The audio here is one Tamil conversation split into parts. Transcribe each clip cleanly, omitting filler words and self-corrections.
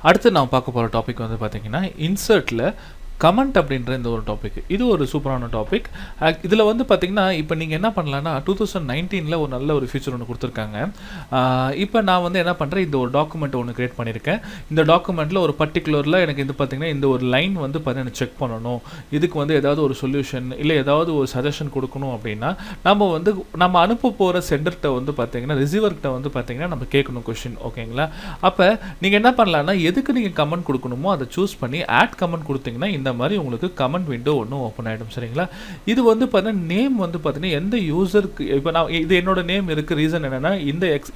அடுத்து நான் பார்க்க போகிற டாபிக் வந்து பார்த்தீங்கன்னா இன்சர்ட்டில் கமெண்ட் அப்படின்ற இந்த ஒரு டாபிக். இது ஒரு சூப்பரான டாபிக். இதில் வந்து பார்த்தீங்கன்னா இப்போ நீங்கள் என்ன பண்ணலான்னா 2019 ஒரு நல்ல ஒரு ஃபீச்சர் ஒன்று கொடுத்துருக்காங்க. இப்போ நான் வந்து என்ன பண்ணுறேன், இந்த ஒரு டாக்குமெண்ட் ஒன்று கிரியேட் பண்ணியிருக்கேன். இந்த டாக்குமெண்ட்டில் ஒரு பர்டிகுலரில் எனக்கு இது பார்த்தீங்கன்னா இந்த ஒரு லைன் வந்து பார்த்தீங்கன்னா செக் பண்ணணும், இதுக்கு வந்து ஏதாவது ஒரு சொல்யூஷன் இல்லை ஏதாவது ஒரு சஜஷன் கொடுக்கணும் அப்படின்னா நம்ம அனுப்ப போகிற சென்டர்கிட்ட வந்து பார்த்தீங்கன்னா ரிசீவர்கிட்ட வந்து பார்த்தீங்கன்னா நம்ம கேட்கணும் கொஷின். ஓகேங்களா? அப்போ நீங்கள் என்ன பண்ணலான்னா எதுக்கு நீங்கள் கமெண்ட் கொடுக்கணுமோ அதை சூஸ் பண்ணி ஆட் கமெண்ட் கொடுத்தீங்கன்னா இந்த மாதிரி உங்களுக்கு கமெண்ட் விண்டோ ஒன்று ஓப்பன் ஆகிடும். சரிங்களா? இது வந்து பார்த்தீங்கன்னா நேம் வந்து பார்த்தீங்கன்னா எந்த யூசருக்கு இப்போ நான் இது என்னோட நேம் இருக்குது. ரீசன் என்னென்னா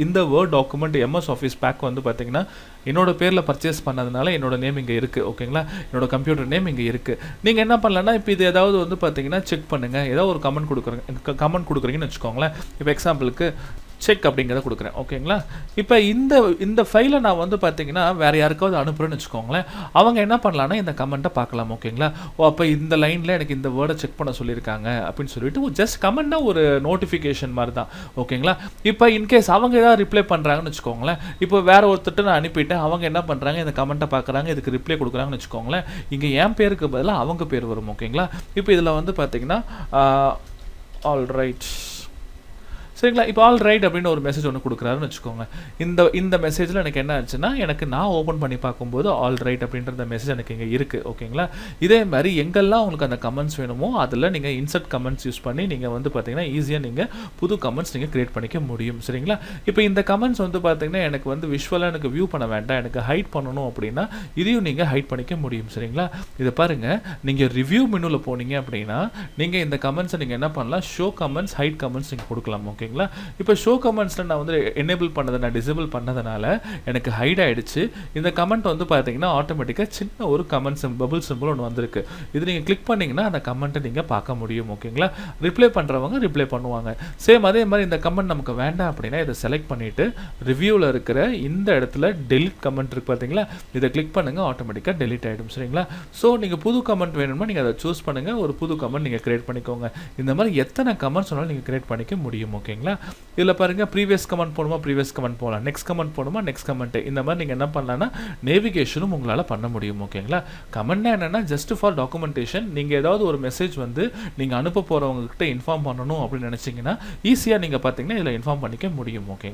இந்த word document MS office pack வந்து பார்த்தீங்கன்னா என்னோட பேரில் பர்ச்சேஸ் பண்ணதுனால என்னோட நேம் இங்கே இருக்குது. ஓகேங்களா? என்னோட கம்ப்யூட்டர் நேம் இங்கே இருக்குது. நீங்கள் என்ன பண்ணலன்னா இப்போ இது ஏதாவது வந்து பார்த்தீங்கன்னா செக் பண்ணுங்கள், ஏதாவது ஒரு கமெண்ட் கொடுக்குறீங்கன்னு வச்சுக்கோங்களேன். இப்போ எக்ஸாம்பிளுக்கு செக் அப்படிங்கிறத கொடுக்குறேன். ஓகேங்களா? இப்போ இந்த ஃபைலை நான் வந்து பார்த்தீங்கன்னா வேறு யாருக்காவது அனுப்புகிறேன்னு வச்சுக்கோங்களேன். அவங்க என்ன பண்ணலான்னா இந்த கமெண்ட்டை பார்க்கலாம். ஓகேங்களா? அப்போ இந்த லைனில் எனக்கு இந்த வேர்டை செக் பண்ண சொல்லியிருக்காங்க அப்படின்னு சொல்லிட்டு ஜஸ்ட் கமெண்ட்னா ஒரு நோட்டிஃபிகேஷன் மாதிரி தான். ஓகேங்களா? இப்போ இன்கேஸ் அவங்க ஏதாவது ரிப்ளை பண்ணுறாங்கன்னு வச்சுக்கோங்களேன். இப்போ வேறு ஒருத்தட்டு நான் அனுப்பிட்டேன், அவங்க என்ன பண்ணுறாங்க, இந்த கமெண்ட்டை பார்க்குறாங்க, இதுக்கு ரிப்ளை கொடுக்குறாங்கன்னு வச்சுக்கோங்களேன். இங்கே என் பேருக்கு பதிலாக அவங்க பேர் வரும். ஓகேங்களா? இப்போ இதில் வந்து பார்த்தீங்கன்னா ஆல் ரைட், சரிங்களா? இப்போ ஆல் ரைட் அப்படின்னு ஒரு மெசேஜ் ஒன்று கொடுக்குறாருன்னு வச்சுக்கோங்க. இந்த மெசேஜில் எனக்கு என்ன ஆச்சுன்னா, நான் ஓப்பன் பண்ணி பார்க்கும்போது ஆல் ரைட் அப்படின்ற மெசேஜ் எனக்கு இங்கே இருக்குது. ஓகேங்களா? இதே மாதிரி எங்கெல்லாம் உங்களுக்கு அந்த கமெண்ட்ஸ் வேணுமோ அதில் நீங்கள் இன்சர்ட் கமெண்ட்ஸ் யூஸ் பண்ணி நீங்கள் வந்து பார்த்தீங்கன்னா ஈஸியாக நீங்கள் புது கமெண்ட்ஸ் நீங்கள் கிரியேட் பண்ணிக்க முடியும். சரிங்களா? இப்போ இந்த கமெண்ட்ஸ் வந்து பார்த்தீங்கன்னா எனக்கு வந்து விஷுவலாக எனக்கு வியூ பண்ண வேண்டாம், எனக்கு ஹைட் பண்ணணும் அப்படின்னா இதையும் நீங்கள் ஹைட் பண்ணிக்க முடியும். சரிங்களா? இதை பாருங்கள், நீங்கள் ரிவ்யூ மெனுவில் போனீங்க அப்படின்னா நீங்கள் இந்த கமெண்ட்ஸை நீங்கள் என்ன பண்ணலாம், ஷோ கமெண்ட்ஸ், ஹைட் கமெண்ட்ஸ் நீங்கள் கொடுக்கலாம். ஓகேங்களா? இப்போ ஷோ கமெண்ட்ஸில் நான் வந்து எனேபிள் பண்ணதை நான் டிசேபிள் பண்ணதுனால எனக்கு ஹைட் ஆகிடுச்சு. இந்த கமெண்ட் வந்து பார்த்தீங்கன்னா ஆட்டோமேட்டிக்காக சின்ன ஒரு கமெண்ட் பபிள் சிம்பிள் ஒன்று வந்திருக்கு. இது நீங்கள் கிளிக் பண்ணிங்கன்னா அந்த கமெண்ட்டை நீங்கள் பார்க்க முடியும். ஓகேங்களா? ரிப்ளை பண்ணுறவங்க ரிப்ளை பண்ணுவாங்க. சேம் அதே மாதிரி இந்த கமெண்ட் நமக்கு வேண்டாம் அப்படின்னா இதை செலக்ட் பண்ணிவிட்டு ரிவ்யூவில் இருக்கிற இந்த இடத்துல டெலிட் கமெண்ட் இருக்குது பார்த்தீங்களா, இதை கிளிக் பண்ணுங்கள், ஆட்டோமேட்டிக்காக டெலிட் ஆகிடும். சரிங்களா? ஸோ நீங்கள் புது கமெண்ட் வேணும்னா நீங்கள் அதை சூஸ் பண்ணுங்கள், ஒரு புது கமெண்ட் நீங்கள் கிரியேட் பண்ணிக்கோங்க. இந்த மாதிரி எத்தனை கமெண்ட்ஸ் சொன்னாலும் நீங்கள் கிரியேட் பண்ணிக்க முடியும். ஓகேங்களா? இதில் பாருங்கள், ப்ரீவியஸ் கமெண்ட் போகணுமா, ப்ரீவியஸ் கமெண்ட் போகலாம், நெக்ஸ்ட் கமெண்ட் போகணுமா, நெக்ஸ்ட் கமெண்ட், இந்த மாதிரி நீங்கள் என்ன பண்ணலாம்னா நேவிகேஷனும் உங்களால் பண்ண முடியும். ஓகேங்களா? கமெண்ட்னா என்னென்னா ஜஸ்ட் ஃபார் டாக்குமெண்டேஷன். நீங்கள் ஏதாவது ஒரு மெசேஜ் வந்து நீங்கள் அனுப்ப போகிறவங்ககிட்ட இன்ஃபார்ம் பண்ணணும் அப்படின்னு நினச்சிங்கன்னா ஈஸியாக நீங்கள் பார்த்தீங்கன்னா இதில் இன்ஃபார்ம் பண்ணிக்க முடியும். ஓகே.